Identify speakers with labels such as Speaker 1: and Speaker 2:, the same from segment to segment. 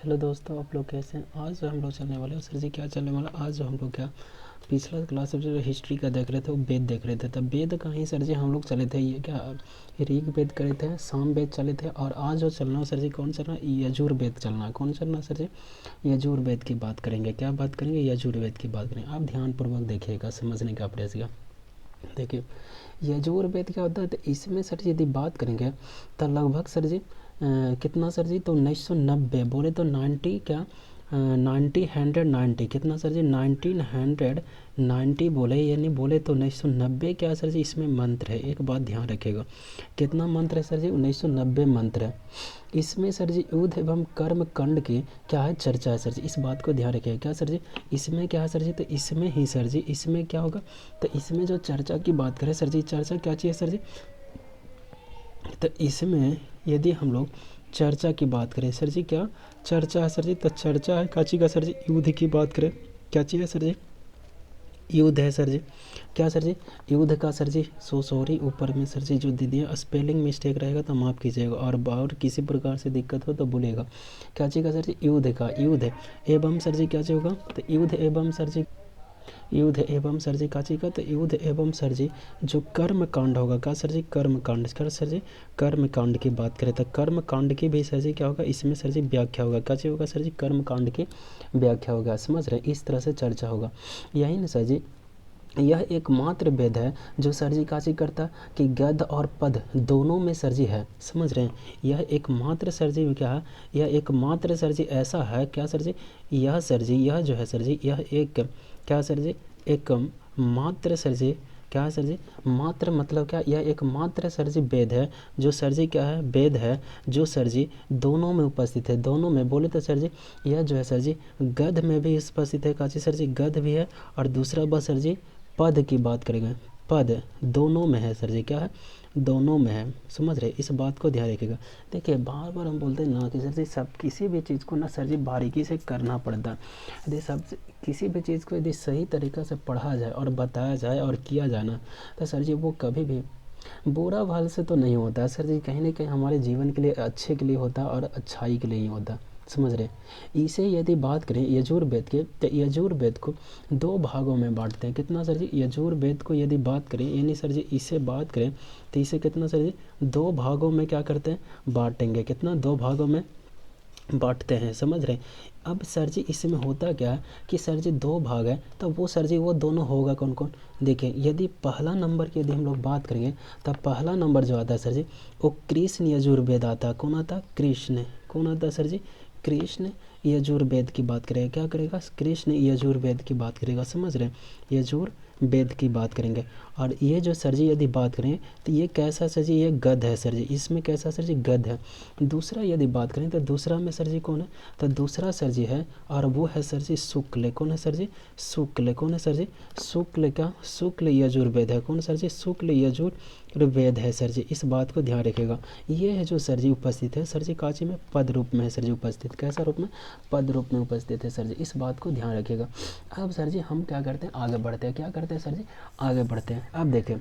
Speaker 1: Hello दोस्तों, आप लोग कैसे हैं। आज जो हम लोग चलने वाले हैं सर जी क्या चलने वाला। आज जो हम लोग क्या पिछला क्लास में जो हिस्ट्री का देख रहे थे वो वेद देख रहे थे। तब वेद का ही सर जी हम लोग चले थे। ये क्या ऋग वेद करे थे, साम वेद चले थे। और आज जो चलना है सर जी कौन चलना है, यजुर वेद चलना है। कौन चलना है सर जी, यजुर वेद की बात करेंगे। क्या बात करेंगे, यजुर वेद की बात करेंगे। आप ध्यानपूर्वक देखिएगा, समझने का प्रयास कीजिएगा। देखिए यजुर वेद क्या होता है, तो इसमें सर जी यदि बात करेंगे तो लगभग सर जी कितना सर जी, तो 1990 बोले तो 90 क्या 1990 कितना सर जी 1990 बोले, यानी बोले तो 1990 क्या सर जी इसमें मंत्र है। एक बात ध्यान रखिएगा, कितना मंत्र है सर जी, 1990 मंत्र है। इसमें सर जी युद्ध एवं कर्म कांड की क्या है, चर्चा है सर जी। इस बात को ध्यान रखिएगा। क्या सर जी इसमें क्या है सर जी, तो इसमें ही सर जी इसमें क्या होगा, तो इसमें जो चर्चा की बात करें सर जी, चर्चा क्या चाहिए सर जी, तो इसमें यदि हम लोग चर्चा की बात करें सर जी, क्या चर्चा है सर जी, तो चर्चा है काची का सर जी, युद्ध की बात करें क्या चाहिए सर जी, युद्ध है सर जी। क्या सर जी, युद्ध का सर जी। सॉरी, ऊपर में सर जी जो दे दिया स्पेलिंग मिस्टेक रहेगा तो माफ़ कीजिएगा, और किसी प्रकार से दिक्कत हो तो बोलिएगा। क्या चाहिए सर जी, युद्ध का युद्ध है एवं सर जी क्या चाहिए होगा, तो युद्ध एवं सर जी, युद्ध एवं सर जी काची का, तो युद्ध एवं सर जी जो कर्म कांड होगा। क्या सर जी, कर्म कांड कर सर जी, कर्म कांड की बात करें तो कर्म कांड की भी सर जी क्या होगा, इसमें सर जी व्याख्या होगा। क्या चाहिए होगा सर जी, कर्म कांड की व्याख्या होगा। समझ रहे हैं, इस तरह से चर्चा होगा। यही ना सर जी, यह एकमात्र वेद है जो सर जी काची करता कि गद्य और पद दोनों में सर जी है। समझ रहे हैं, यह एकमात्र सर जी क्या है, यह एकमात्र सर जी ऐसा है। क्या सर जी, यह सर जी यह जो है सर जी, यह एक क्या सर जी, एक मात्र सर जी, क्या है सर जी, मात्र मतलब क्या, यह एक मात्र सर जी वेद है जो सर जी क्या है, वेद है जो सर जी दोनों में उपस्थित है। दोनों में बोले तो सर जी यह जो है सर जी गद्य में भी उपस्थित है। काची सर जी, गद्य भी है, और दूसरा बस सर जी पद की बात करेंगे, पद दोनों में है सर जी, क्या है, दोनों में है। समझ रहे, इस बात को ध्यान रखिएगा। देखिए बार बार हम बोलते हैं ना कि सर जी सब किसी भी चीज़ को ना सर जी बारीकी से करना पड़ता है। यदि सब किसी भी चीज़ को यदि सही तरीक़ा से पढ़ा जाए और बताया जाए और किया जाए ना, तो सर जी वो कभी भी बुरा भल से तो नहीं होता है सर जी, कहीं ना कहीं हमारे जीवन के लिए अच्छे के लिए होता है और अच्छाई के लिए ही होता है। समझ रहे, इसे यदि बात करें यजुर्वेद के, तो यजुर्वेद को दो भागों में बांटते हैं। कितना सर जी, यजुर्वेद को यदि बात करें, यानी सर जी इसे बात करें तो इसे कितना सर जी दो भागों में क्या करते हैं, बांटेंगे। कितना, दो भागों में बांटते हैं। समझ रहे, अब सर जी इसमें होता क्या है कि सर जी दो भाग है, तो वो सर जी वो दोनों होगा कौन कौन। देखिए यदि पहला नंबर की यदि हम लोग बात करेंगे, तब पहला नंबर जो आता है सर जी वो कृष्ण यजुर्वेद आता है। कौन आता है, कृष्ण। कौन आता है सर जी, कृष्ण यजुर्वेद की बात करेगा। क्या करेगा, कृष्ण यजुर्वेद की बात करेगा। समझ रहे, यजुर्वेद की बात करेंगे। और ये जो सर जी यदि बात करें तो ये कैसा सर जी, ये गद्य है सर जी, इसमें कैसा सर जी, गद्य है। दूसरा यदि बात करें तो दूसरा में सर जी कौन है, तो दूसरा सर जी है, और वो है सर जी शुक्ल। कौन है सर जी, शुक्ल। कौन है सर जी, शुक्ल। का शुक्ल यजुर्वेद है। कौन सर जी, शुक्ल यजुर्वेद है सर जी। इस बात को ध्यान रखिएगा। ये है जो सर जी उपस्थित है सर जी काची में, पद रूप में है सर जी उपस्थित। कैसा रूप में, पद रूप में उपस्थित है सर जी। इस बात को ध्यान रखिएगा। अब सर जी हम क्या करते हैं, आगे बढ़ते हैं। क्या करते हैं सर जी, आगे बढ़ते हैं। अब देखें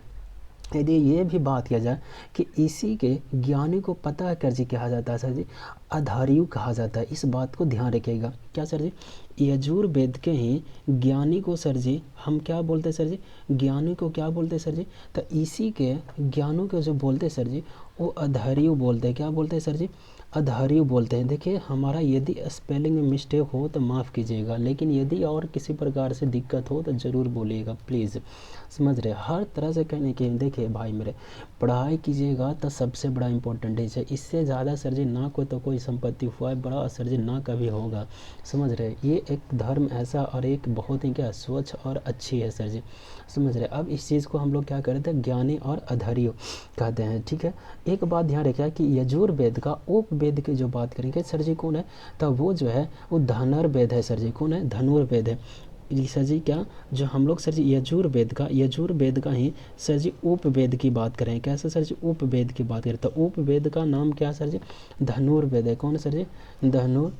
Speaker 1: यदि ये भी बात किया जाए कि इसी के ज्ञानी को पता कर जी कहा जाता है सर जी, अधारियु कहा जाता है। इस बात को ध्यान रखिएगा। क्या सर जी, यजुर्वेद के ही ज्ञानी को सर जी हम क्या बोलते हैं सर जी, ज्ञानी को क्या बोलते हैं सर जी, तो इसी के ज्ञानों को जो बोलते हैं सर जी वो अधारियु बोलते हैं। क्या बोलते हैं सर जी, अधारियु बोलते हैं। देखिए हमारा यदि स्पेलिंग में मिस्टेक हो तो माफ़ कीजिएगा, लेकिन यदि और किसी प्रकार से दिक्कत हो तो ज़रूर बोलिएगा प्लीज़। समझ रहे, हर तरह से कहने के, देखिए भाई मेरे, पढ़ाई कीजिएगा तो सबसे बड़ा इंपॉर्टेंट है। इससे ज़्यादा सर जी ना कोई तो कोई संपत्ति हुआ है बड़ा, सर जी ना कभी होगा। समझ रहे, ये एक धर्म ऐसा और एक बहुत ही क्या स्वच्छ और अच्छी है सर जी। समझ रहे, अब इस चीज़ को हम लोग क्या करते हैं, ज्ञानी और अधारियो कहते हैं। ठीक है, एक बात ध्यान रखिए कि यजुर्वेद का उपवेद की जो बात करेंगे सर जी कौन है, तो वो जो है वो धनुर्वेद है सर जी। कौन है, धनुर्वेद है सर जी। क्या जो हम लोग सर जी यजुर्वेद का ही सर जी उपवेद की बात करें। कैसे सर जी, उपवेद की बात करें तो उपवेद का नाम क्या सर जी, धनुर्वेद है। कौन सर जी, धनुर्वेद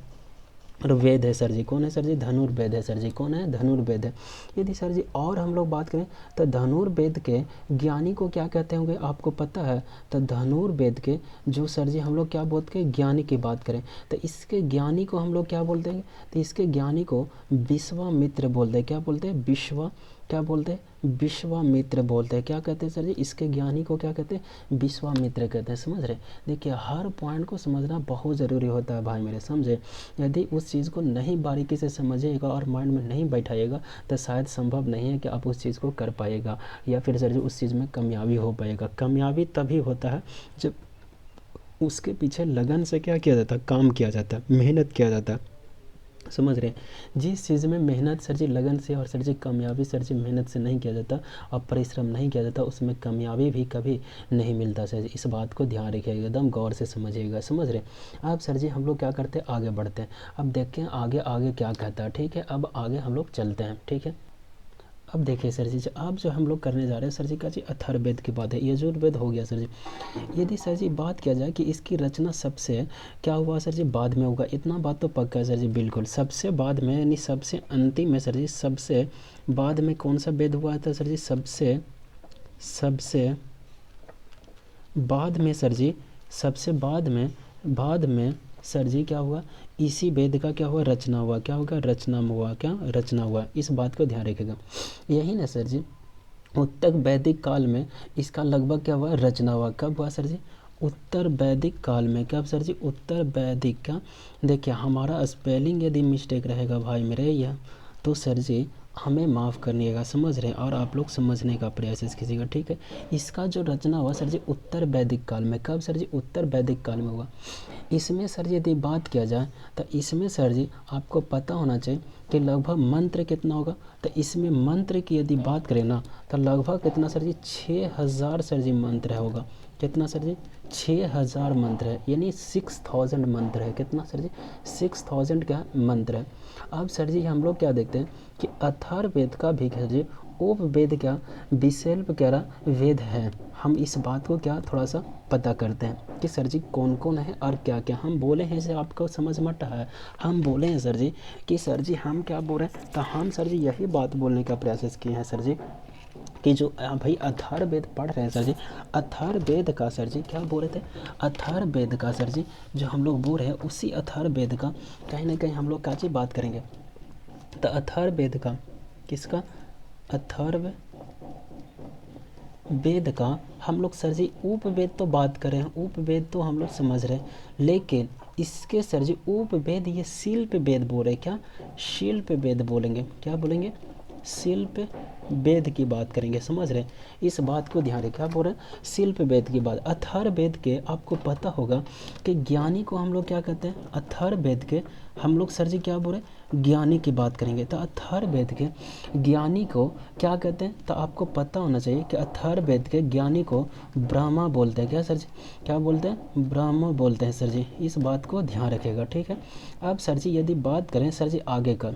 Speaker 1: और वेद है सर जी, कौन है सर जी? धनुर्वेद है सर जी, कौन है? धनुर्वेद है। यदि सर जी और हम लोग बात करें तो धनुर्वेद के ज्ञानी को क्या कहते होंगे, आपको पता है? तो धनुर्वेद के जो सर जी हम लोग क्या बोलते हैं, ज्ञानी की बात करें तो इसके ज्ञानी को हम लोग क्या बोलते हैं? तो इसके ज्ञानी को विश्वामित्र बोलते हैं। क्या बोलते हैं? क्या बोलते हैं? विश्वामित्र बोलते हैं। क्या कहते हैं सर जी? इसके ज्ञानी को क्या कहते हैं? विश्वामित्र कहते हैं। समझ रहे? देखिए हर पॉइंट को समझना बहुत ज़रूरी होता है भाई मेरे, समझे? यदि उस चीज़ को नहीं बारीकी से समझिएगा और माइंड में नहीं बैठाइएगा तो शायद संभव नहीं है कि आप उस चीज़ को कर पाइएगा या फिर सर जी उस चीज़ में कामयाबी हो पाएगा। कामयाबी तभी होता है जब उसके पीछे लगन से क्या किया जाता है, काम किया जाता है, मेहनत किया जाता है। समझ रहे हैं? जिस चीज़ में मेहनत सर जी लगन से और सर जी कामयाबी सर जी मेहनत से नहीं किया जाता और परिश्रम नहीं किया जाता उसमें कामयाबी भी कभी नहीं मिलता सर जी। इस बात को ध्यान रखिएगा, एकदम गौर से समझिएगा। समझ रहे हैं? अब सर जी हम लोग क्या करते हैं, आगे बढ़ते हैं। अब देखते हैं आगे आगे क्या कहता है। ठीक है, अब आगे हम लोग चलते हैं। ठीक है, अब देखिए सर जी अब जो हम लोग करने जा रहे हैं सर जी का जी अथर्ववेद की बात है, यजुर्वेद हो गया सर जी। यदि सर जी बात किया जाए कि इसकी रचना सबसे क्या हुआ सर जी, बाद में होगा, इतना बात तो पक्का है सर जी, बिल्कुल सबसे बाद में, यानी सबसे अंतिम में सर जी, सबसे बाद में कौन सा वेद हुआ था सर जी? सबसे बाद में सर जी, सबसे बाद में सर जी क्या हुआ, इसी वेद का क्या हुआ, रचना हुआ। क्या होगा? रचना हुआ। क्या? रचना हुआ। इस बात को ध्यान रखिएगा। यही ना सर जी उत्तर वैदिक काल में इसका लगभग क्या हुआ, रचना हुआ। कब हुआ सर जी? उत्तर वैदिक काल में। कब सर जी? उत्तर वैदिक का। देखिए हमारा स्पेलिंग यदि मिस्टेक रहेगा भाई मेरे यह तो सर जी हमें माफ़ करिएगा, समझ रहे हैं? और आप लोग समझने का प्रयास इस किसी का। ठीक है, इसका जो रचना हुआ सर जी उत्तर वैदिक काल में। कब सर जी? उत्तर वैदिक काल में हुआ। इसमें सर जी यदि बात किया जाए तो इसमें सर जी आपको पता होना चाहिए कि लगभग मंत्र कितना होगा। तो इसमें मंत्र की यदि बात करें ना तो लगभग कितना सर जी, 6000 सर जी मंत्र होगा। कितना सर जी? 6000 मंत्र है, यानी 6000 मंत्र है। कितना सर जी? 6000 क्या मंत्र है। अब सर जी हम लोग क्या देखते हैं कि अथर्ववेद का भी सर जी उपवेद क्या, विशेल्प क्या रहा, वेद है। हम इस बात को क्या थोड़ा सा पता करते हैं कि सर जी कौन कौन है और क्या क्या। हम बोले हैं से आपको समझ मत है, हम बोले हैं सर जी कि सर जी हम क्या बोल रहे हैं, तो हम सर जी यही बात बोलने का प्रयास किए हैं सर जी कि जो भाई अथर्ववेद पढ़ रहे हैं सर जी, अथर्ववेद का सर जी क्या बोल रहे थे, अथर्ववेद का सर जी जो हम लोग बोल रहे हैं उसी अथर्ववेद का कहीं ना कहीं हम लोग क्या चीज़ बात करेंगे। तो अथर्ववेद का, किसका? अथर्व वेद का हम लोग सर जी उपवेद तो बात कर रहे हैं, उपवेद तो हम लोग समझ रहे हैं, लेकिन इसके सर जी उपवेद ये शिल्प वेद बोल रहे हैं। क्या? शिल्प वेद बोलेंगे। क्या बोलेंगे? शिल्प वेद की बात करेंगे। समझ रहे हैं? इस बात को ध्यान रखें। क्या बोल रहे हैं? शिल्प वेद की बात। अथर्ववेद के आपको पता होगा कि ज्ञानी को हम लोग क्या कहते हैं, अथर्ववेद के हम लोग सर जी क्या बोल रहे हैं, ज्ञानी की बात करेंगे। तो अथर्ववेद के ज्ञानी को क्या कहते हैं, तो आपको पता होना चाहिए कि अथर्ववेद के ज्ञानी को ब्रह्मा बोलते हैं। क्या सर जी? क्या बोलते हैं? ब्रह्मा बोलते हैं सर जी। इस बात को ध्यान रखिएगा। ठीक है, अब सर जी यदि बात करें सर जी आगे का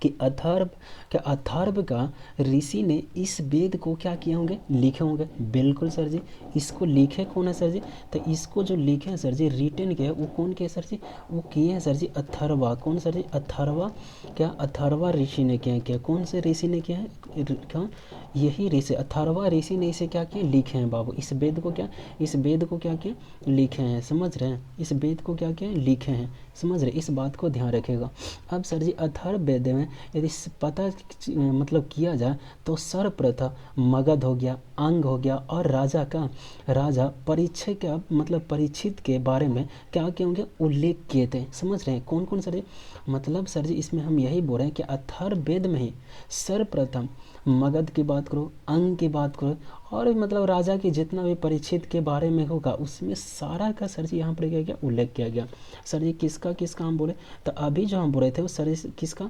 Speaker 1: कि अथर्व का ऋषि ने इस वेद को क्या किए होंगे, लिखे होंगे। बिल्कुल सर जी, इसको लिखे कौन है सर जी, तो इसको जो लिखे हैं सर जी, रिटन किया वो कौन किए सर जी, वो किए हैं सर जी अथर्वा। कौन सर जी? अथर्वा। क्या? अथर्वा ऋषि ने किया है। क्या? कौन से ऋषि ने किया है? क्या? यही ऋषि अथर्वा ऋषि ने इसे क्या किया, लिखे हैं बाबू। इस वेद को क्या, इस वेद को क्या किया, लिखे हैं। समझ रहे हैं? इस वेद को क्या किया, लिखे हैं। समझ रहे? इस बात को ध्यान रखेगा। अब सर जी अथर्ववेद में यदि पता मतलब किया जाए तो सर्वप्रथम मगध हो गया, अंग हो गया और राजा का, राजा परीक्षित का मतलब परीक्षित के बारे में क्या किए होंगे, उल्लेख किए थे। समझ रहे हैं? कौन कौन सर जी, मतलब सर जी इसमें हम यही बोल रहे हैं कि अथर्ववेद में ही सर्वप्रथम मगध की बात करो, अंग की बात करो और मतलब राजा की जितना भी परीक्षित के बारे में होगा उसमें सारा का सर जी यहाँ पर क्या गया, उल्लेख किया गया। सर जी किसका किसका हम बोले, तो अभी जो हम बोल रहे थे वो सर जी किसका,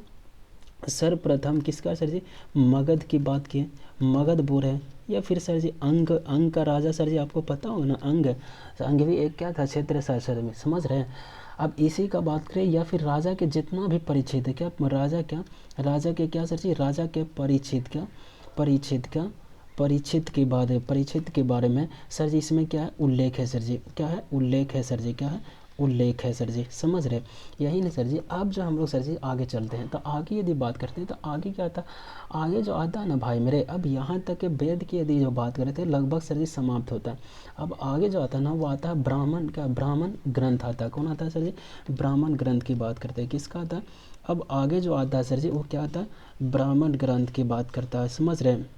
Speaker 1: सर्वप्रथम किसका सर जी, मगध की बात की, मगध बोल रहे हैं। या फिर सर जी अंग, अंग का राजा सर जी आपको पता हो ना, अंग, अंग भी एक क्या था, क्षेत्र शासक में। समझ रहे हैं? अब इसी का बात करें या फिर राजा के जितना भी परिचित है, क्या राजा, क्या राजा के, क्या सर जी, राजा के परिचित, क्या परिचित, क्या परिचित के बाद, परिचित के बारे में सर जी इसमें क्या है, उल्लेख है सर जी। क्या है? उल्लेख है सर जी। क्या है? उल्लेख है सर जी, समझ रहे। यही नहीं सर जी। अब जो हम लोग सर जी आगे चलते हैं, तो आगे यदि बात करते हैं तो आगे क्या आता, आगे जो आता है ना भाई मेरे, अब यहाँ तक के वेद की यदि जो बात करते हैं लगभग सर जी समाप्त होता है। अब आगे जो आता है ना वो आता है ब्राह्मण का, ब्राह्मण ग्रंथ आता है। कौन आता है सर जी? ब्राह्मण ग्रंथ की बात करते हैं। किसका आता है? अब आगे जो आता है सर जी वो क्या आता है? ब्राह्मण ग्रंथ की बात करता है, समझ रहे हैं।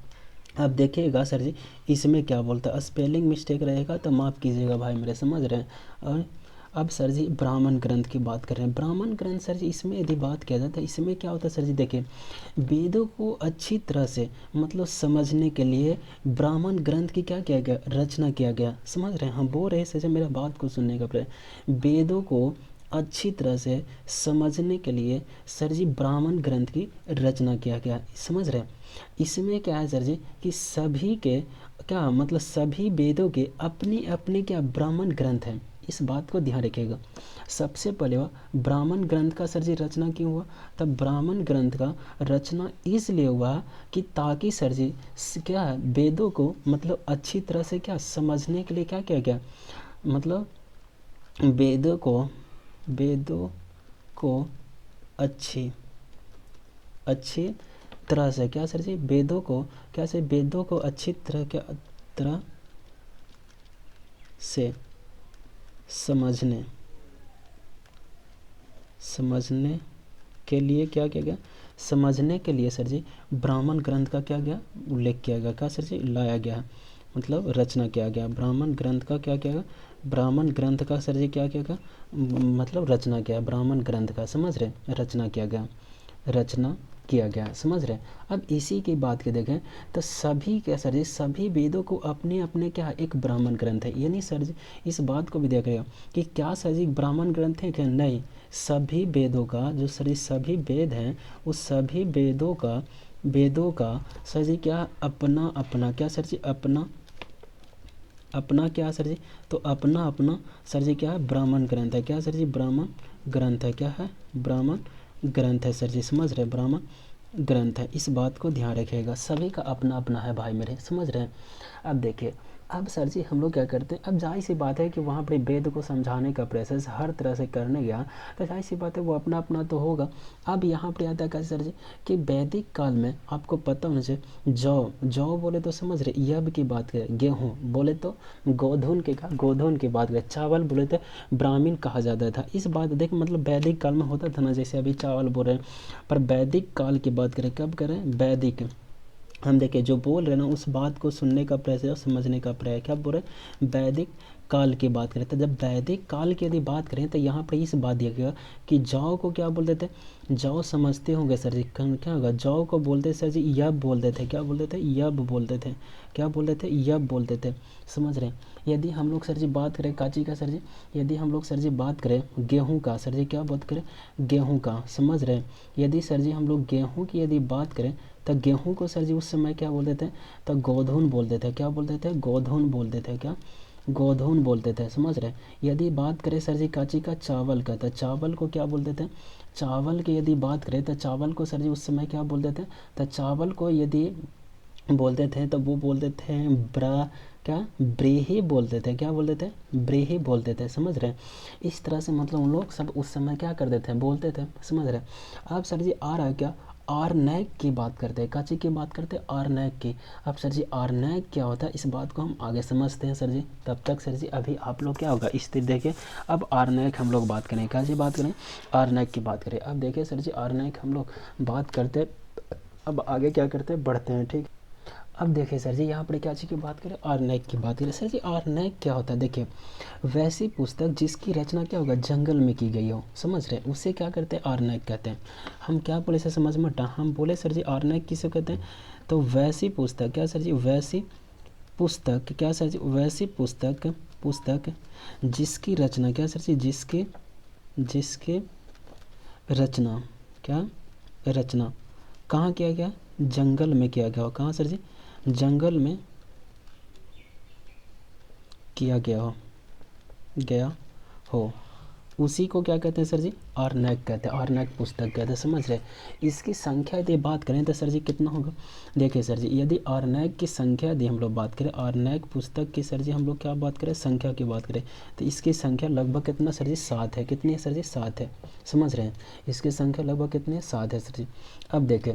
Speaker 1: अब देखिएगा सर जी इसमें क्या बोलता है, स्पेलिंग मिस्टेक रहेगा तो माफ़ कीजिएगा भाई मेरे, समझ रहे हैं। और अब सर जी ब्राह्मण ग्रंथ की बात कर रहे हैं। ब्राह्मण ग्रंथ सर जी इसमें यदि बात किया जाए तो इसमें क्या होता है सर जी, देखिए वेदों को अच्छी तरह से मतलब समझने के लिए ब्राह्मण ग्रंथ की क्या किया गया, रचना किया गया, समझ रहे हैं। हम बोल रहे हैं सर जी, मेरा बात को सुनने का प्रयास। वेदों को अच्छी तरह से समझने के लिए सर जी ब्राह्मण ग्रंथ की रचना किया गया, समझ रहे हैं। इसमें क्या है सर जी कि सभी के क्या मतलब सभी वेदों के अपने अपने क्या ब्राह्मण ग्रंथ हैं, इस बात को ध्यान रखिएगा। सबसे पहले वह ब्राह्मण ग्रंथ का सर जी रचना क्यों हुआ, तब ब्राह्मण ग्रंथ का रचना इसलिए हुआ कि ताकि सर जी क्या वेदों को मतलब अच्छी तरह से क्या समझने के लिए क्या किया गया, मतलब वेदों को अच्छी तरह से क्या सर जी, वेदों को क्या से वेदों को अच्छी तरह से समझने के लिए क्या किया गया, समझने के लिए सर जी ब्राह्मण ग्रंथ का क्या गया, उल्लेख किया गया, क्या सर जी लाया गया, मतलब रचना किया गया। ब्राह्मण ग्रंथ का क्या किया गया, ब्राह्मण ग्रंथ का सर जी क्या किया गया, मतलब रचना किया ब्राह्मण ग्रंथ का, समझ रहे, रचना किया गया, समझ रहे। अब इसी की बात के देखें तो सभी क्या सर जी, सभी वेदों को अपने अपने क्या एक ब्राह्मण ग्रंथ है, यानी सर जी इस बात को भी देख रहे हो कि क्या सर जी ब्राह्मण ग्रंथ है क्या, नहीं, सभी वेदों का जो सर जी सभी वेद हैं उस सभी वेदों का सर जी क्या अपना अपना क्या सर जी अपना क्या सर जी, तो अपना अपना सर जी क्या है, ब्राह्मण ग्रंथ है, क्या सर जी ब्राह्मण ग्रंथ है, क्या है ब्राह्मण ग्रंथ है सर जी, समझ रहे, ब्राह्मण ग्रंथ है, इस बात को ध्यान रखिएगा। सभी का अपना अपना है भाई मेरे, समझ रहे हैं। अब देखिए अब सर जी हम लोग क्या करते हैं, अब जाहिर सी बात है कि वहाँ पर वेद को समझाने का प्रोसेस हर तरह से करने गया तो जाहिर सी बात है वो अपना अपना तो होगा। अब यहाँ पर आता है क्या सर जी कि वैदिक काल में आपको पता होना चाहिए जौ बोले तो समझ रहे, यब की बात करें, गेहूँ बोले तो गोधन की बात करें, चावल बोले तो ब्राह्मण कहा जाता था। इस बात देख मतलब वैदिक काल में होता था ना, जैसे अभी चावल बोल रहे हैं, पर वैदिक काल की बात करें, कब करें, वैदिक, हम देखें जो बोल रहे हैं ना उस बात को सुनने का प्रयास और समझने का प्रयास, क्या बोल रहे हैं, वैदिक काल की बात करें। तो जब वैदिक काल की यदि बात करें तो यहाँ पर इस बात देखिएगा कि जौ को क्या बोलते थे, जौ समझते होंगे सर जी, क्या होगा, जौ को बोलते सर जी यब बोलते थे, क्या बोलते थे, यब बोलते थे, क्या बोलते थे, यब बोलते थे, समझ रहे हैं। यदि हम लोग सर जी बात करें काची का सर जी, यदि हम लोग सर जी बात करें गेहूँ का सर जी, क्या बात करें, गेहूँ का, समझ रहे हैं। यदि सर जी हम लोग गेहूँ की यदि बात करें तो गेहूँ को सर जी उस समय क्या बोलते थे, तो गोधन बोलते थे, क्या बोलते थे, गोधन बोलते थे, क्या गोधन बोलते थे, समझ रहे। यदि बात करें सर जी काची का चावल का, तो चावल को क्या बोलते थे, चावल की यदि बात करें तो चावल को सर जी उस समय क्या बोलते थे, तो चावल को यदि बोलते थे तो वो बोलते थे क्या ब्रेही बोलते थे, क्या बोलते थे, ब्रेही बोलते थे, समझ रहे। इस तरह से मतलब उन लोग सब उस समय क्या करते थे, बोलते थे, समझ रहे। अब सर जी आ रहा है क्या, आर्नैक की बात करते हैं, काची की बात करते हैं, आर्नैक की। अब सर जी आर्नैक क्या होता है इस बात को हम आगे समझते हैं सर जी। तब तक सर जी अभी आप लोग क्या होगा स्थिति देखिए। अब आर्नैक हम लोग बात करें, काची बात करें, आर्नैक की बात करें। अब देखिए सर जी आर्नैक हम लोग बात करते, अब आगे क्या करते हैं, बढ़ते हैं, ठीक। अब देखिए सर जी यहाँ पर क्या चीज़ की बात करें, आर्नैक की बात करें। सर जी आर्नैक क्या होता है, देखिए वैसी पुस्तक जिसकी रचना क्या होगा, जंगल में की गई हो, समझ रहे, उसे क्या करते हैं, आर्नैक कहते हैं। हम क्या बोले सर, समझ में हटा, हम बोले सर जी आर्नैक किसे कहते हैं, तो वैसी पुस्तक, क्या सर जी, वैसी पुस्तक, क्या सर जी, वैसी पुस्तक जिसकी रचना, क्या सर जी, जिसके रचना, क्या रचना कहाँ किया गया, जंगल में किया गया हो, कहाँ सर जी, जंगल में किया गया हो उसी को क्या कहते हैं सर जी, आर्नैक कहते हैं, आर्नैक पुस्तक कहते हैं, समझ रहे। इसकी संख्या यदि बात करें तो सर जी कितना होगा, देखिए सर जी यदि आर्नैक की संख्या यदि हम लोग बात करें, आर्नैक पुस्तक की सर जी हम लोग क्या बात करें, संख्या की बात करें, तो इसकी संख्या लगभग कितना सर जी 7 है, कितनी है सर जी 7 है, समझ रहे हैं। इसकी संख्या लगभग कितनी है 7 है सर जी। अब देखें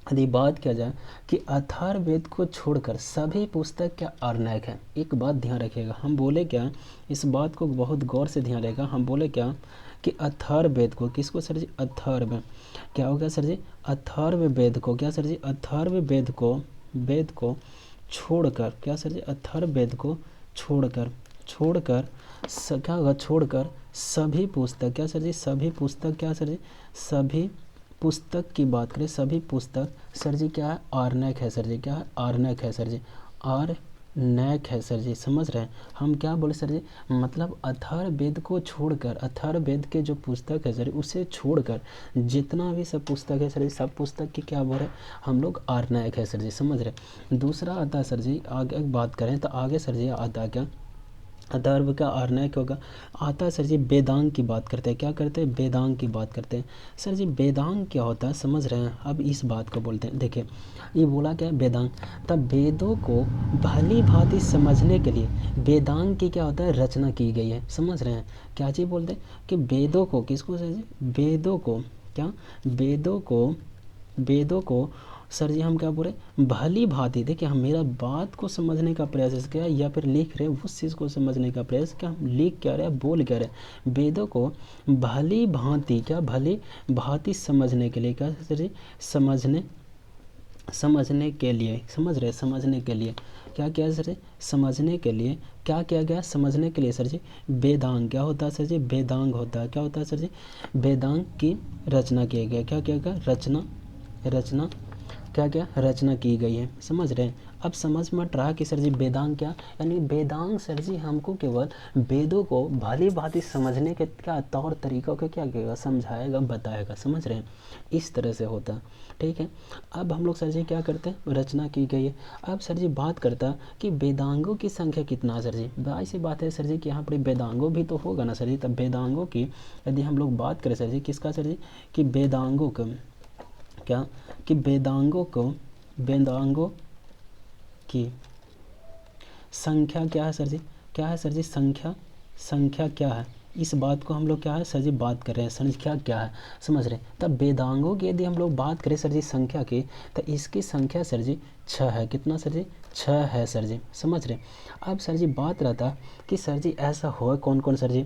Speaker 1: यदि बात किया जाए कि अथर्ववेद को छोड़कर सभी पुस्तक क्या आर्नैक हैं, एक बात ध्यान रखिएगा, हम बोले क्या, इस बात को बहुत गौर से ध्यान रखिएगा, हम बोले क्या कि अथर्ववेद को, किसको सर जी, अथर्व, क्या हो गया सर जी, अथर्ववेद को, क्या सर जी, अथर्ववेद को, वेद को छोड़कर, क्या सर जी, अथर्ववेद को छोड़कर, क्या होगा, छोड़कर सभी पुस्तक, क्या सर जी, सभी पुस्तक, क्या सर जी, सभी पुस्तक की बात करें, सभी पुस्तक सर जी क्या है, आर्नैक है सर जी, क्या है, आर्नैक है सर जी, आर्नैक है सर जी, समझ रहे हैं। हम क्या बोले सर जी, मतलब अथर्ववेद को छोड़कर, अथर्ववेद के जो पुस्तक है सर उसे छोड़कर जितना भी सब पुस्तक है सर जी, सब पुस्तक की क्या बोल रहे हम लोग, आर्नैक है सर जी, समझ रहे। दूसरा आता है सर जी, आगे बात करें तो आगे सर जी आता है क्या, अथर्व का आर्नैक होगा, आता है सर जी वेदांग की बात करते हैं, क्या करते हैं, वेदांग की बात करते हैं। सर जी वेदांग क्या होता है समझ रहे हैं, अब इस बात को बोलते हैं, देखिए ये बोला क्या है वेदांग, तब वेदों को भली भांति समझने के लिए वेदांग की क्या होता है, रचना की गई है, समझ रहे हैं। क्या चीज़ बोलते हैं कि वेदों को, किसको सर जी, वेदों को, क्या, वेदों को सर जी हम क्या बोले, भली भांति, देखिए हम मेरा बात को समझने का प्रयास किया या फिर लिख रहे उस चीज़ को समझने का प्रयास, क्या हम लिख क्या रहे हैं, बोल क्या रहे हैं, वेदों को भली भांति, क्या भली भांति समझने के लिए, क्या सर जी, समझने के लिए, समझ रहे, समझने के लिए क्या किया सर जी, समझने के लिए क्या किया गया, समझने के लिए सर जी वेदांग, क्या होता है सर जी, वेदांग होता है, क्या होता है सर जी, वेदांग की रचना किया गया, क्या किया गया, रचना क्या रचना की गई है, समझ रहे हैं। अब समझ में रहा कि सर जी वेदांग क्या, यानी वेदांग सर जी हमको केवल वेदों को भली भांति समझने के क्या तौर तरीकों को क्या करेगा, समझाएगा, बताएगा, समझ रहे हैं, इस तरह से होता है, ठीक है। अब हम लोग सर जी क्या करते हैं, रचना की गई है। अब सर जी बात करता कि वेदांगों की संख्या कितना है सर जी, ऐसी बात है सर जी कि यहाँ पर वेदांगों भी तो होगा ना सर जी, तब वेदांगों की यदि हम लोग बात करें सर जी, किसका सर जी, कि वेदांगों का, क्या, कि वेदांगों की संख्या क्या है सर जी, क्या है सर जी, संख्या क्या है, इस बात को हम लोग क्या है सर जी बात कर रहे हैं, संख्या क्या है, समझ रहे हैं। तब वेदांगों की यदि हम लोग बात करें सर जी संख्या की, तो इसकी संख्या सर जी 6 है, कितना सर जी, 6 है सर जी, समझ रहे हैं। अब सर जी बात रहता कि सर जी ऐसा हो कौन कौन सर जी,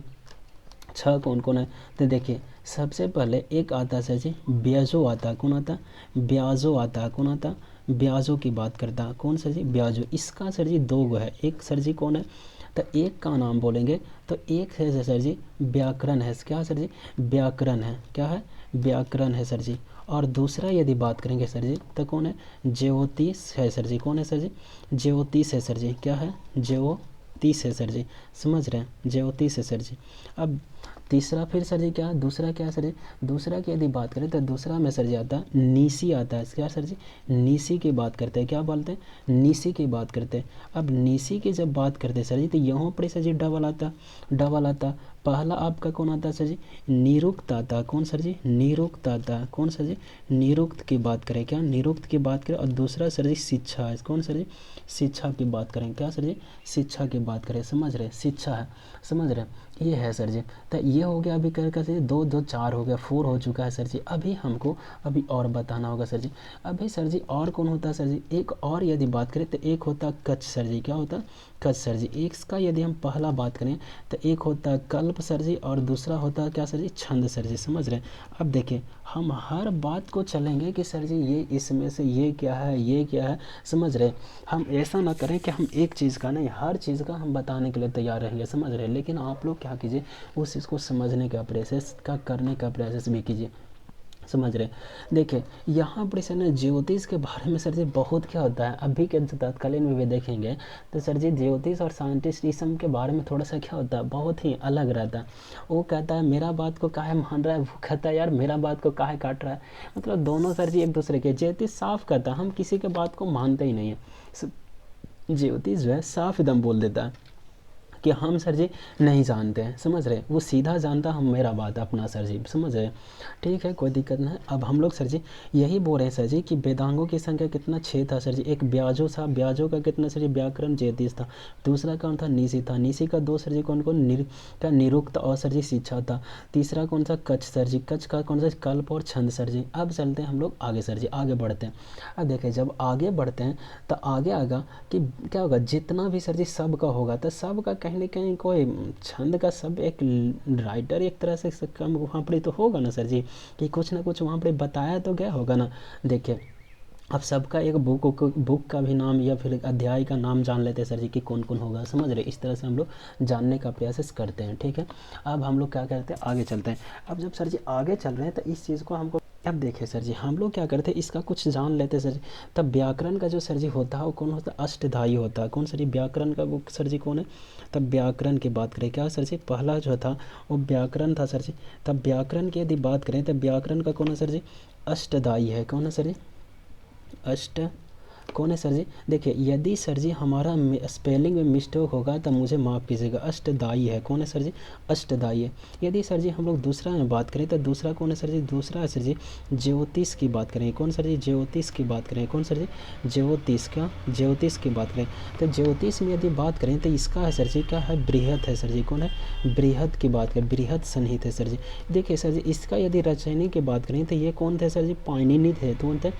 Speaker 1: 6 कौन कौन है, तो देखिए सबसे पहले एक आता है सर जी ब्याजो आता है, कौन आता है, ब्याजो आता है, कौन आता है, ब्याजो की बात करता है, कौन सर जी, ब्याजो। इसका सर जी 2 गो है, एक सर जी कौन है, तो एक का नाम बोलेंगे तो एक है सर जी व्याकरण है, क्या सर जी, व्याकरण है, क्या है, व्याकरण है सर जी। और दूसरा यदि बात करेंगे सर जी तो कौन है, ज्योतिष है सर जी, कौन है सर जी, ज्योतिष है सर जी, क्या है, ज्योतिष है सर जी, समझ रहे हैं, ज्योतिष है सर जी। अब तीसरा फिर सर जी क्या, दूसरा क्या है सर जी, दूसरा की यदि बात करें तो दूसरा में सर जी आता है नीसी आता है, क्या सर जी, नीसी की बात करते हैं, क्या बोलते हैं, नीसी की बात करते हैं। अब नीसी की जब बात करते हैं सर जी तो यहाँ पर सर जी डबल आता, पहला आपका कौन आता है सर जी, निरुक्त आता है, कौन सर जी, निरुक्त आता है, कौन सर जी, निरुक्त की बात करें, क्या निरुक्त की बात करें। और दूसरा सर जी शिक्षा है, कौन सर जी, शिक्षा की बात करें, क्या सर जी, शिक्षा की बात करें, समझ रहे, शिक्षा है, समझ रहे, ये है सर जी। तो ये हो गया अभी कर सर 2 2 4 हो गया, 4 हो चुका है सर जी। अभी हमको अभी और बताना होगा सर जी, अभी सर जी और कौन होता है सर जी, एक और यदि बात करें तो एक होता है कच्छ सर जी, क्या होता है, कच्छ सर जी। इसका यदि हम पहला बात करें तो एक होता है कल्प सर जी और दूसरा होता है क्या सर जी, छंद सर जी, समझ रहे हैं। अब देखिए हम हर बात को चलेंगे कि सर जी ये इसमें से ये क्या है, ये क्या है, समझ रहे। हम ऐसा ना करें कि हम एक चीज़ का नहीं हर चीज़ का हम बताने के लिए तैयार रहेंगे, समझ रहे। लेकिन आप लोग क्या कीजिए, उस चीज़ को समझने का प्रयास का करने का प्रयास भी कीजिए, समझ रहे। देखिए यहाँ पर सर ज्योतिष के बारे में सर जी बहुत क्या होता है, अभी के तत्कालीन में भी देखेंगे तो सर जी ज्योतिष और साइंटिस्टिज्म के बारे में थोड़ा सा क्या होता है, बहुत ही अलग रहता है। वो कहता है मेरा बात को काहे मान रहा है, वो कहता है यार मेरा बात को काहे काट रहा है। मतलब दोनों सर जी एक दूसरे के, ज्योतिष साफ कहता है हम किसी के बात को मानते ही नहीं है, ज्योतिष जो है साफ एकदम बोल देता है कि हम सर जी नहीं जानते हैं, समझ रहे, वो सीधा जानता हम मेरा बात अपना सर जी, समझ रहे। ठीक है, कोई दिक्कत नहीं। अब हम लोग सर जी यही बोल रहे हैं सर जी कि वेदांगों की संख्या कितना 6 था सर जी। एक ब्याजो था, ब्याजो का कितना सर जी व्याकरण 33 था। दूसरा कौन था, निशी था, निशी का 2 सर जी कौन कौन का निरुक्त और सर जी शिक्षा था। तीसरा कौन सा, कच्छ सर जी, कच्छ का कौन सा, कल्प और छंद सर जी। अब चलते हैं हम लोग आगे सर जी, आगे बढ़ते हैं। अब देखिए जब आगे बढ़ते हैं तो आगे आएगा कि क्या होगा, जितना भी सर जी सब का होगा तो सब का कहीं ना कहीं कोई छंद का सब एक राइटर एक तरह से कम वहाँ पर तो होगा ना सर जी, कि कुछ ना कुछ वहाँ पर बताया तो गया होगा ना। देखिए अब सबका एक बुक का भी नाम या फिर अध्याय का नाम जान लेते हैं सर जी कि कौन कौन होगा, समझ रहे। इस तरह से हम लोग जानने का प्रयास करते हैं। ठीक है, अब हम लोग क्या करते हैं, आगे चलते हैं। अब जब सर जी आगे चल रहे हैं तो इस चीज़ को हमको, अब देखिए सर जी हम लोग क्या करते हैं, इसका कुछ जान लेते हैं सर जी। तब व्याकरण का जो सर जी होता है वो कौन होता है, अष्टधाई होता है। कौन सर जी, व्याकरण का वो सर जी कौन है। तब व्याकरण की बात करें क्या सर जी, पहला जो था वो व्याकरण था सर जी। तब व्याकरण की यदि बात करें तब व्याकरण का कौन है सर जी, अष्टधाई है। कौन है सर जी, अष्ट कौन है सर जी। देखिए यदि सर जी हमारा स्पेलिंग में मिस्टेक होगा तो मुझे माफ़ कीजिएगा, अष्टदाई है। कौन है सर जी, अष्टदाई है। यदि सर जी हम लोग दूसरा में बात करें तो दूसरा कौन है सर जी, दूसरा है सर जी ज्योतिष की बात करें। कौन सर जी, ज्योतिष की बात करें। कौन सर जी, ज्योतिष का, ज्योतिष की बात करें तो ज्योतिष में यदि बात करें तो इसका है सर जी, क्या है, बृहत है सर जी। कौन है, बृहत की बात करें, बृहत सन्निहित है सर जी। देखिए सर जी इसका यदि रचयनी की बात करें तो ये कौन थे सर जी, पाणिनि थे। तो कौन थे,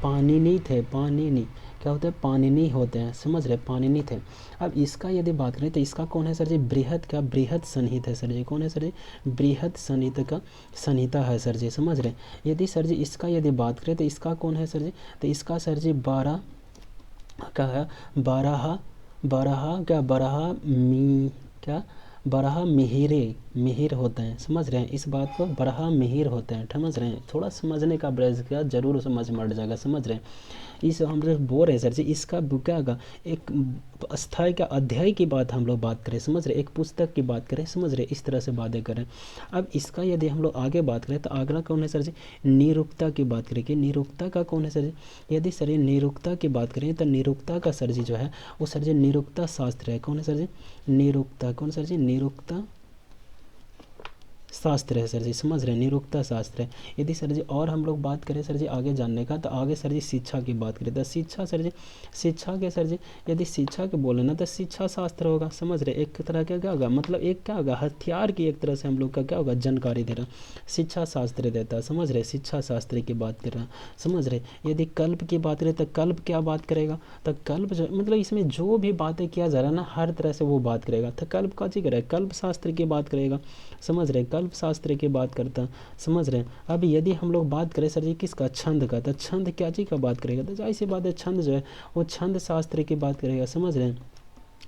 Speaker 1: पाणिनि थे, पाणिनि क्या होते हैं, पाणिनि होते हैं, समझ रहे, पाणिनि थे। अब इसका यदि बात करें तो इसका कौन है सर जी, बृहत का, बृहत सन्निहित है सर जी। कौन है सर जी, बृहत सन्निहित का संहिता है सर जी, समझ रहे। यदि सर जी इसका यदि बात करें तो इसका कौन है सर जी, तो इसका सर जी 12 क्या है, बारह, बारह क्या, बारह मी क्या, बरहा मिहिरे, मिहिर होते हैं, समझ रहे हैं इस बात को, बरहा मिहिर होते हैं, समझ रहे हैं। थोड़ा समझने का प्रयास किया जरूर समझ में आ जाएगा, समझ रहे हैं। इस हम लोग बोल रहे हैं सर जी, इसका क्या होगा, एक अस्थाई का अध्याय की बात हम लोग बात करें, समझ रहे, एक पुस्तक की बात करें, समझ रहे, इस तरह से बातें करें। अब इसका यदि हम लोग आगे बात करें तो अगला कौन है सर जी, निरुक्ता की बात करें कि निरुक्ता का कौन है सर जी। यदि सर निरुक्ता की बात करें तो निरुक्ता का सर जी जो है वो सर जी निरुक्ता शास्त्र है। कौन है सर जी, निरुक्ता, कौन सर जी, निरुक्ता शास्त्र है सर जी, समझ रहे हैं, निरुक्ता शास्त्र है। यदि सर जी और हम लोग बात करें सर जी आगे जानने का तो आगे सर जी शिक्षा की बात करें तो शिक्षा सर जी, शिक्षा के सर जी यदि शिक्षा के बोले ना तो शिक्षा शास्त्र होगा, समझ रहे। एक तरह का क्या होगा, मतलब एक क्या होगा, हथियार की एक तरह से हम लोग का क्या होगा, जानकारी दे रहा, शिक्षा शास्त्र देता है, समझ रहे, शिक्षा शास्त्र की बात कर रहा है, समझ रहे। यदि कल्प की बात करें तो कल्प क्या बात करेगा, तो कल्प जो मतलब इसमें जो भी बातें किया जा रहा है ना हर तरह से वो बात करेगा। तो कल्प का चीज करेगा, कल्प शास्त्र की बात करेगा, समझ रहे, कल्प शास्त्र की बात करता है, समझ रहे हैं। अब यदि हम लोग बात करें सर जी किसका, छंद का, तो छंद क्या चीज़ का बात करेगा, तो जाहिर सी बात है छंद जो है वो छंद शास्त्र की बात करेगा, समझ रहे हैं,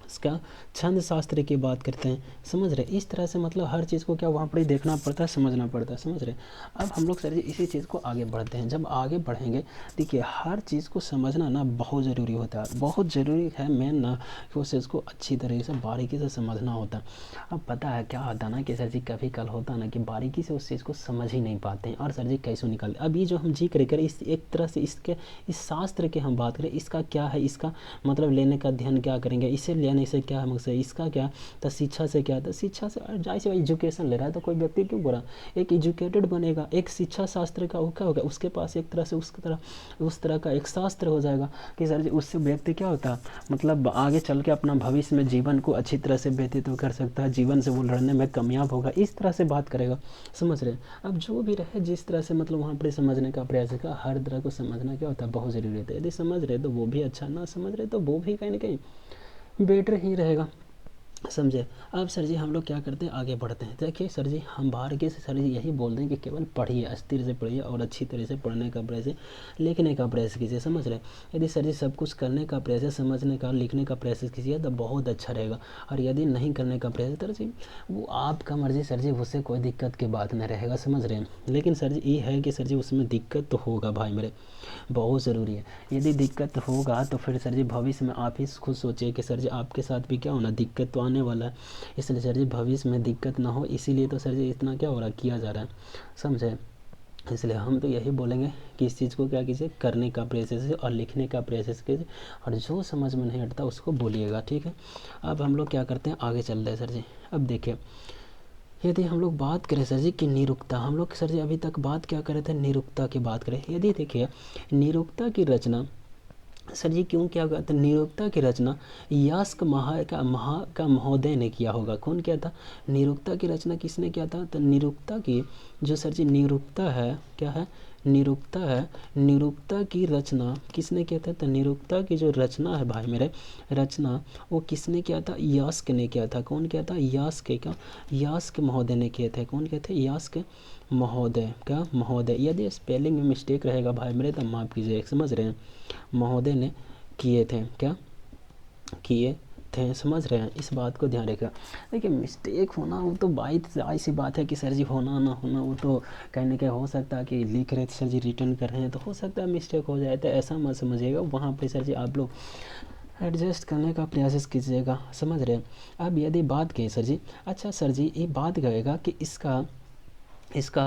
Speaker 1: इसका छंद शास्त्र की बात करते हैं, समझ रहे। इस तरह से मतलब हर चीज़ को क्या वहाँ पर ही देखना पड़ता है, समझना पड़ता है, समझ रहे। अब हम लोग सर जी इसी चीज़ को आगे बढ़ते हैं। जब आगे बढ़ेंगे देखिए हर चीज़ को समझना ना बहुत ज़रूरी होता है, बहुत ज़रूरी है मेन ना कि उस चीज़ को अच्छी तरीके से बारीकी से समझना होता है। अब पता है क्या होता है ना कि सर जी कभी कल होता है ना कि बारीकी से उस चीज़ को समझ ही नहीं पाते हैं और सर जी कैसे निकाले। अब ये जो हम जिक्र करें इस एक तरह से इसके इस शास्त्र की हम बात करें, इसका क्या है, इसका मतलब लेने का अध्ययन क्या करेंगे, इसे लेने से क्या है मकसद, इसका क्या, तो शिक्षा से क्या, तो शिक्षा से जाहिर से एजुकेशन ले रहा है तो कोई व्यक्ति क्यों बोला एक एजुकेटेड बनेगा, एक शिक्षा शास्त्र का वो क्या होगा, उसके पास एक तरह से उस तरह का एक शास्त्र हो जाएगा कि सर जी उससे व्यक्ति क्या होता है मतलब आगे चल के अपना भविष्य में जीवन को अच्छी तरह से व्यतीत कर सकता है, जीवन से वो लड़ने में कामयाब होगा, इस तरह से बात करेगा, समझ रहे हैं। अब जो भी रहे जिस तरह से मतलब वहाँ पर समझने का प्रयास है, हर तरह को समझना क्या होता है बहुत ज़रूरी होता है। यदि समझ रहे तो वो भी अच्छा, ना समझ रहे तो वो भी कहीं ना कहीं बेटर ही रहेगा, समझे। अब सर जी हम लोग क्या करते हैं आगे बढ़ते हैं। देखिए सर जी हम बाहर के सर जी यही बोलते हैं कि केवल पढ़िए, स्थिर से पढ़िए और अच्छी तरह से पढ़ने का प्रयास, लिखने का प्रयास कीजिए, समझ रहे। यदि सर जी सब कुछ करने का प्रयास है, समझने का लिखने का प्रयास कीजिए तो बहुत अच्छा रहेगा। और यदि नहीं करने का प्रयास सर जी वो आपका मर्जी सर जी, उससे कोई दिक्कत की बात नहीं रहेगा, समझ रहे हैं। लेकिन सर जी ये है कि सर जी उसमें दिक्कत तो होगा भाई मेरे, बहुत ज़रूरी है। यदि दिक्कत होगा तो फिर सर जी भविष्य में आप ही खुद सोचिए कि सर जी आपके साथ भी क्या होना, दिक्कत तो आने वाला है। इसलिए सर जी भविष्य में दिक्कत ना हो इसीलिए तो सर जी इतना क्या हो रहा है किया जा रहा है, समझे। इसलिए हम तो यही बोलेंगे कि इस चीज़ को क्या कीजिए, करने का प्रयास कीजिए और लिखने का प्रयास कीजिए, और जो समझ में नहीं हटता उसको बोलिएगा, ठीक है। अब हम लोग क्या करते हैं, आगे चल रहे हैं सर जी। अब देखिए, यदि हम लोग बात करें सर जी कि निरुक्ता, हम लोग सर जी अभी तक बात क्या कर रहे थे, निरुक्ता की बात करें। यदि देखिए निरुक्ता की रचना सर जी क्यों क्या हुआ, तो निरुक्ता की रचना यास्क का महोदय ने किया होगा। कौन किया था, निरुक्ता की रचना किसने किया था, तो निरुक्ता की जो सर जी निरुक्ता है, क्या है, निरुक्ता है, निरुक्ता की रचना किसने किया था, तो निरुक्ता की जो रचना है भाई मेरे, रचना वो किसने किया था, यास्क ने किया था। कौन किया था, यास्क का, यास्क महोदय ने किए थे। कौन किए थे, यास्क महोदय, क्या महोदय। यदि स्पेलिंग में मिस्टेक रहेगा भाई मेरे तो माफ़ कीजिए, समझ रहे हैं, महोदय ने किए थे, क्या किए थे, समझ रहे हैं, इस बात को ध्यान रखा। देखिए मिस्टेक होना वो तो जाहिर सी बात है कि सर जी होना ना होना वो तो कहीं ना कहीं हो सकता है कि लिख रहे थे सर जी, रिटर्न कर रहे हैं तो हो सकता है मिस्टेक हो जाए, तो ऐसा मत समझिएगा। वहाँ पे सर जी आप लोग एडजस्ट करने का प्रयास कीजिएगा, समझ रहे हैं। अब यदि बात करें सर जी, अच्छा सर जी ये बात करेगा कि इसका इसका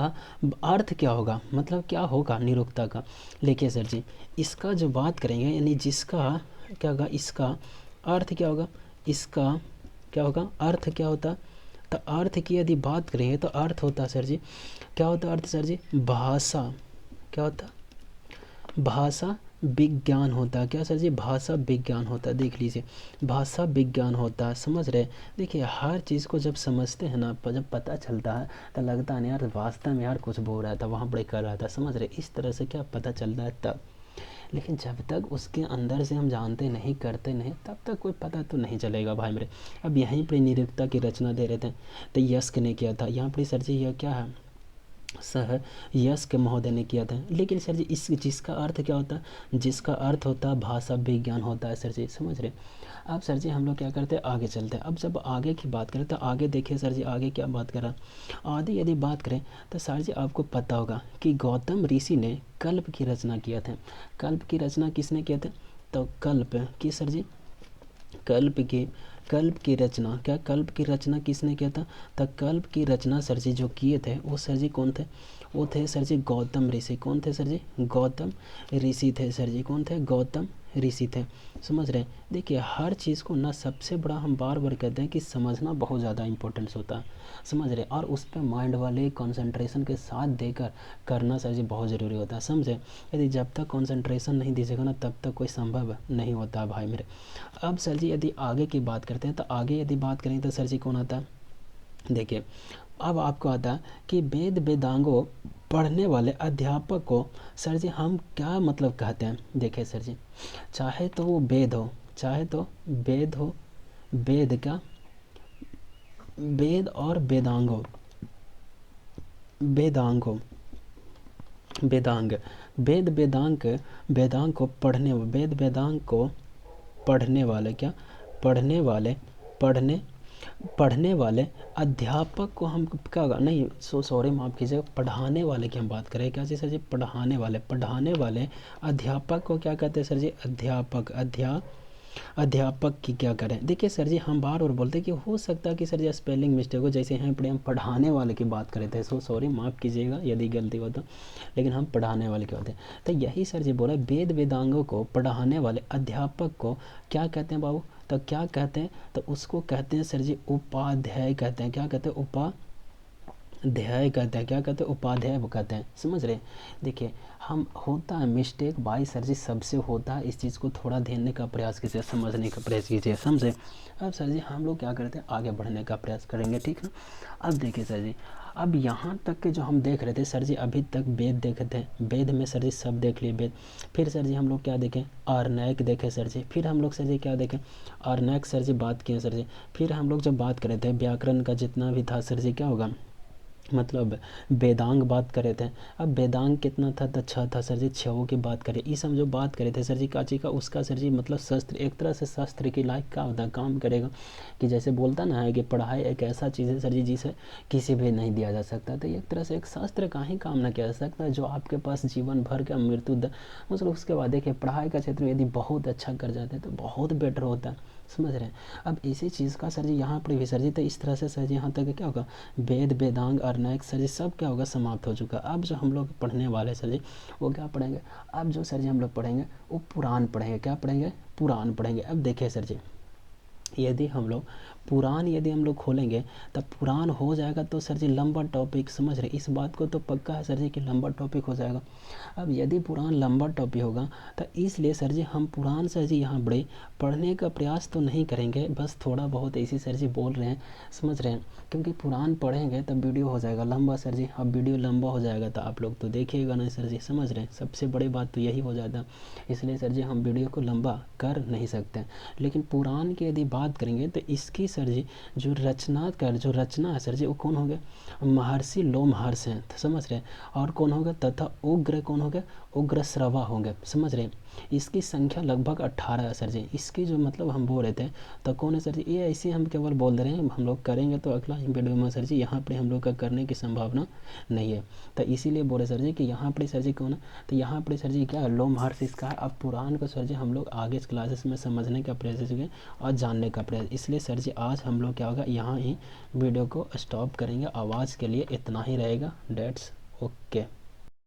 Speaker 1: अर्थ क्या होगा, मतलब क्या होगा निरुक्ता का। देखिए सर जी, इसका जो बात करेंगे यानी जिसका क्या होगा, इसका अर्थ क्या होगा, इसका क्या होगा, अर्थ क्या होता, तो अर्थ की यदि बात करेंगे तो अर्थ होता सर जी, क्या होता अर्थ सर जी, भाषा, क्या होता, भाषा विज्ञान होता है। क्या सर जी, भाषा विज्ञान होता है। देख लीजिए, भाषा विज्ञान होता है, समझ रहे। देखिए हर चीज़ को जब समझते हैं ना, जब पता चलता है तो लगता है यार वास्तव में यार कुछ बोल रहा था, वहाँ पर कर रहा था, समझ रहे। इस तरह से क्या पता चलता है तब, लेकिन जब तक उसके अंदर से हम जानते नहीं, करते नहीं, तब तक कोई पता तो नहीं चलेगा भाई मेरे। अब यहीं पर निरुक्ता की रचना दे रहे थे तो यस्क ने किया था, यहाँ पर सर जी यह क्या है, सह यस्क महोदय ने किया था। लेकिन सर जी इस जिसका अर्थ क्या होता है, जिसका अर्थ होता है भाषा विज्ञान होता है सर जी, समझ रहे। अब सर जी हम लोग क्या करते हैं, आगे चलते हैं। अब जब आगे की बात करें तो आगे देखिए सर जी, आगे क्या बात करा, आगे यदि बात करें तो सर जी आपको पता होगा कि गौतम ऋषि ने कल्प की रचना किया था। कल्प की रचना किसने किया था, तो कल्प की सर जी, कल्प की रचना, क्या कल्प की रचना किसने किया था, तो कल्प की रचना सर जी जो किए थे वो सर जी कौन थे, वो थे सर जी गौतम ऋषि। कौन थे सर जी, गौतम ऋषि थे सर जी। कौन थे, गौतम ऋषि थे, समझ रहे हैं। देखिए हर चीज़ को ना सबसे बड़ा हम बार बार कहते हैं कि समझना बहुत ज़्यादा इंपॉर्टेंस होता है, समझ रहे। और उस पर माइंड वाले कंसंट्रेशन के साथ देकर करना सर जी बहुत ज़रूरी होता है, समझे। यदि जब तक कंसंट्रेशन नहीं दीजिएगा ना तब तक कोई संभव नहीं होता भाई मेरे। अब सर जी यदि आगे की बात करते हैं तो आगे यदि बात करें तो सर जी कौन आता है, देखिए अब आपको आता है कि वेद वेदांगों पढ़ने वाले अध्यापक को सर जी हम क्या मतलब कहते हैं। देखिए सर जी, चाहे तो वो वेद हो, चाहे तो वेद हो, वेद का, वेद और वेदांगों, वेदांगों, वेदांग, वेद वेदांग, वेदांग को पढ़ने, वेद वेदांग को पढ़ने वाले, क्या पढ़ने वाले, पढ़ने वाले अध्यापक को हम क्या होगा, नहीं सॉरी माफ़ कीजिएगा, पढ़ाने वाले की हम बात करें, क्या चीज़ सर जी, पढ़ाने वाले अध्यापक को क्या कहते हैं सर जी, अध्यापक, अध्यापक की क्या करें। देखिए सर जी हम बार बार बोलते हैं कि हो सकता है कि सर जी स्पेलिंग मिस्टेक हो, जैसे यहाँ पर हम पढ़ाने वाले की बात करे थे, सो सॉरी माफ़ कीजिएगा यदि गलती हो तो, लेकिन हम पढ़ाने वाले की होते हैं। तो यही सर जी बोला, वेद वेदांगों को पढ़ाने वाले अध्यापक को क्या कहते हैं बाबू, तो क्या कहते हैं, तो उसको कहते हैं सर जी उपाध्याय कहते हैं। क्या कहते हैं, उपाध्याय कहते हैं। क्या कहते हैं, उपाध्याय वो कहते हैं, समझ रहे। देखिए हम होता है मिस्टेक भाई सर जी सबसे होता है, इस चीज़ को थोड़ा ध्यान का प्रयास कीजिए, समझने का प्रयास कीजिए, समझे। अब सर जी हम लोग क्या करते हैं, आगे बढ़ने का प्रयास करेंगे, ठीक है। अब देखिए सर जी, अब यहाँ तक के जो हम देख रहे थे सर जी, अभी तक वेद देखे थे, वेद में सर जी सब देख लिए वेद। फिर सर जी हम लोग क्या देखें, आर्नैक देखे सर जी। फिर हम लोग सर जी क्या देखें, आर्नैक सर जी बात किए सर जी। फिर हम लोग जब बात कर रहे थे व्याकरण का जितना भी था सर जी, क्या होगा, मतलब वेदांग बात करे थे। अब वेदांग कितना था, तो 6 था सर जी, 6 की बात करें। इस हम जो बात करे थे सर जी काची का, उसका सर जी मतलब शस्त्र, एक तरह से शस्त्र की लायक क्या होता है, काम करेगा। कि जैसे बोलता ना है कि पढ़ाई एक ऐसा चीज़ है सर जी जिसे किसी भी नहीं दिया जा सकता, तो एक तरह से एक शास्त्र का ही काम ना किया जा सकता है, जो आपके पास जीवन भर का मतलब उसके बाद देखिए पढ़ाई का क्षेत्र में यदि बहुत अच्छा कर जाते हैं तो बहुत बेटर होता है, समझ रहे हैं। अब इसी चीज़ का सर जी यहाँ पर भी सर जी, तो इस तरह से सर जी यहाँ तक क्या होगा, वेद वेदांग अर्नैक सर जी सब क्या होगा, समाप्त हो चुका। अब जो हम लोग पढ़ने वाले सर जी वो क्या पढ़ेंगे, अब जो सर जी हम लोग पढ़ेंगे वो पुराण पढ़ेंगे। क्या पढ़ेंगे, पुराण पढ़ेंगे। अब देखिए सर जी, यदि हम लोग पुराण यदि हम लोग खोलेंगे तब पुराण हो जाएगा तो सर जी लंबा टॉपिक, समझ रहे, इस बात को तो पक्का है सर जी कि लंबा टॉपिक हो जाएगा। अब यदि पुराण लंबा टॉपिक होगा तो इसलिए सर जी हम पुराण सर जी यहाँ बड़े पढ़ने का प्रयास तो नहीं करेंगे, बस थोड़ा बहुत ऐसी सर जी बोल रहे हैं, समझ रहे हैं, क्योंकि पुराण पढ़ेंगे तब वीडियो हो जाएगा लंबा सर जी। अब वीडियो लंबा हो जाएगा तो आप लोग तो देखिएगा नहीं सर जी, समझ रहे हैं, सबसे बड़ी बात तो यही हो जाता है। इसलिए सर जी हम वीडियो को लंबा कर नहीं सकते। लेकिन पुराण की यदि बात करेंगे तो इसकी सर जी जो रचनाकार जो रचना है सर जी वो कौन हो गए, महर्षि लोमहर्ष हैं, समझ रहे हैं। और कौन होगा, तथा उग्र कौन हो गए, उग्र श्रवा होंगे, समझ रहे हैं। इसकी संख्या लगभग 18 है सर जी। इसकी जो मतलब हम बोल रहे थे तो कौन है सर जी, ये ऐसे हम केवल बोल दे रहे हैं, हम लोग करेंगे तो अगला वीडियो में सर जी यहाँ पर हम लोग का करने की संभावना नहीं है। तो इसीलिए बोले सर जी कि यहाँ पर सर जी कौन है, तो यहाँ पर सर जी क्या लोमहर्ष इसका है। अब पुराण को सर जी हम लोग आगे क्लासेस में समझने का प्रयास करेंगे और जानने का प्रयास। इसलिए सर जी आज हम लोग क्या होगा, यहाँ ही वीडियो को स्टॉप करेंगे। आवाज़ के लिए इतना ही रहेगा, डेट्स ओके।